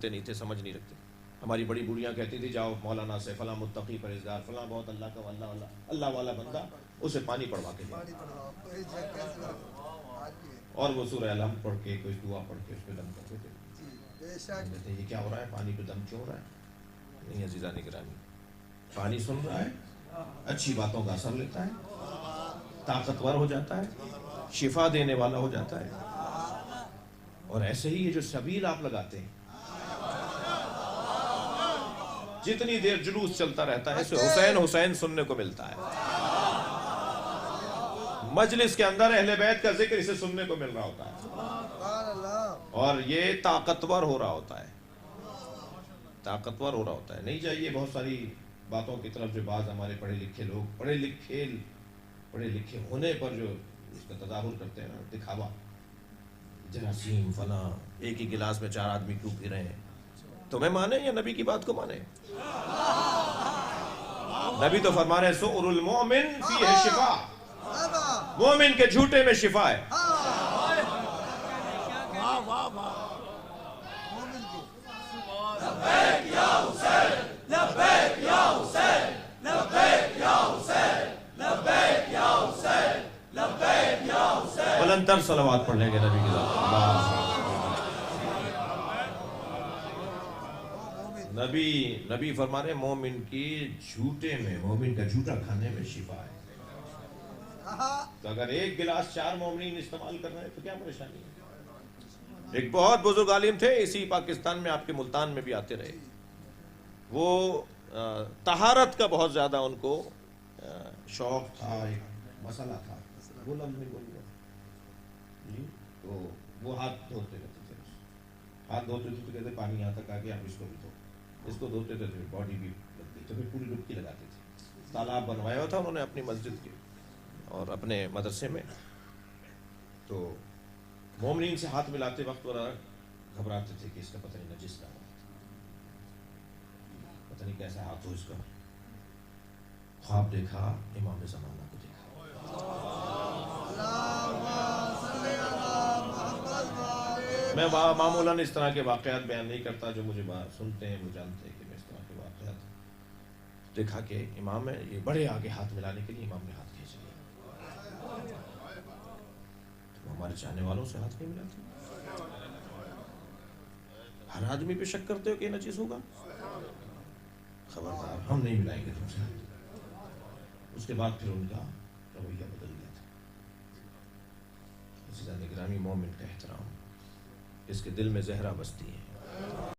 نہیں تھے، سمجھ نہیں رکھتے. ہماری بڑی بوڑھیاں کہتی تھی جاؤ مولانا سے، فلاں متقی پرہیزگار، فلاں بہت اللہ کا اللہ والا بندہ، اسے پانی پڑھوا کے دیا. اور وہ سورہ الحمد پڑھ کے کوئی دعا پڑھ کے اس پہ دم کرتے تھے. کہتے یہ کیا ہو رہا ہے، پانی پہ دم کیوں ہو رہا ہے؟ نہیں عزیزان گرامی، پانی سن رہا ہے، اچھی باتوں کا اثر لیتا ہے، طاقتور ہو جاتا ہے، شفا دینے والا ہو جاتا ہے. اور ایسے ہی یہ جو سبیل آپ لگاتے ہیں، جتنی دیر جلوس چلتا رہتا ہے اسے حسین حسین سننے کو ملتا ہے. مجلس کے اندر اہل بیت کا ذکر اسے سننے کو مل رہا ہوتا ہے، اور یہ طاقتور ہو رہا ہوتا ہے، طاقتور ہو رہا ہوتا ہے. نہیں چاہیے بہت ساری باتوں کی طرف جو بعض ہمارے پڑھے لکھے لوگ پڑھے لکھے ہونے پر جو اس کا تظاہر کرتے ہیں نا، دکھاوا، جراثیم فلاں، ایک ہی گلاس میں 4 آدمی کیوں پی رہے ہیں. تمہیں مانے یا نبی کی بات کو مانے؟ نبی تو فرما رہے سؤر المؤمن فیہ شفا، مومن کے جھوٹے میں شفا ہے. لبیک یا حسین، لبیک یا حسین، لبیک یا حسین، لبیک یا حسین، لبیک یا حسین. بلند تر صلوات پڑھ لیں گے نبی کی ذات. نبی فرما رہے مومن کی جھوٹے میں، مومن کا جھوٹا کھانے میں شفا ہے. تو اگر ایک گلاس 4 مومنین استعمال کر رہے ہیں تو کیا پریشانی ہے؟ ایک بہت بزرگ عالم تھے، اسی پاکستان میں آپ کے ملتان میں بھی آتے رہے. وہ طہارت کا بہت زیادہ ان کو شوق تھا، ایک مسئلہ تھا. وہ لفظ نہیں بول رہا جی. تو وہ ہاتھ دھوتے رہتے تھے، ہاتھ دھوتے تھے تو کہتے پانی یہاں تک آ گیا، آپ اس کو بھی دھو. اس کو دھوتے تھے باڈی بھی لگتی، تو پھر پوری ڈبکی لگاتے تھے. تالاب بنوایا ہوا تھا انہوں نے اپنی مسجد کے اور اپنے مدرسے میں. تو مومنین سے ہاتھ ملاتے وقت وہ گھبراتے تھے کہ اس کا پتہ نہیں نجس نہ ہو، پتہ نہیں کیسا ہاتھ ہو اس کا. خواب دیکھا، امام زمانہ کو دیکھا. میں معمولاً اس طرح کے واقعات بیان نہیں کرتا، جو مجھے سنتے ہیں وہ جانتے ہیں کہ میں اس طرح کے واقعات دیکھا کہ امام ہے یہ بڑے آگے ہاتھ ملانے کے لیے امام نے ہاتھ کھینچ لیا. تو ہمارے چاہنے والوں سے ہاتھ نہیں ملاتے. ہر آدمی پہ شک کرتے ہو کہ یہ نجس ہوگا؟ خبردار، ہم نہیں ملائیں گے تم سے. اس کے بعد پھر ان کا رویہ بدل گیا تھا. عزیزان گرامی، مومن کا احترام، اس کے دل میں زہرہ بستی ہے.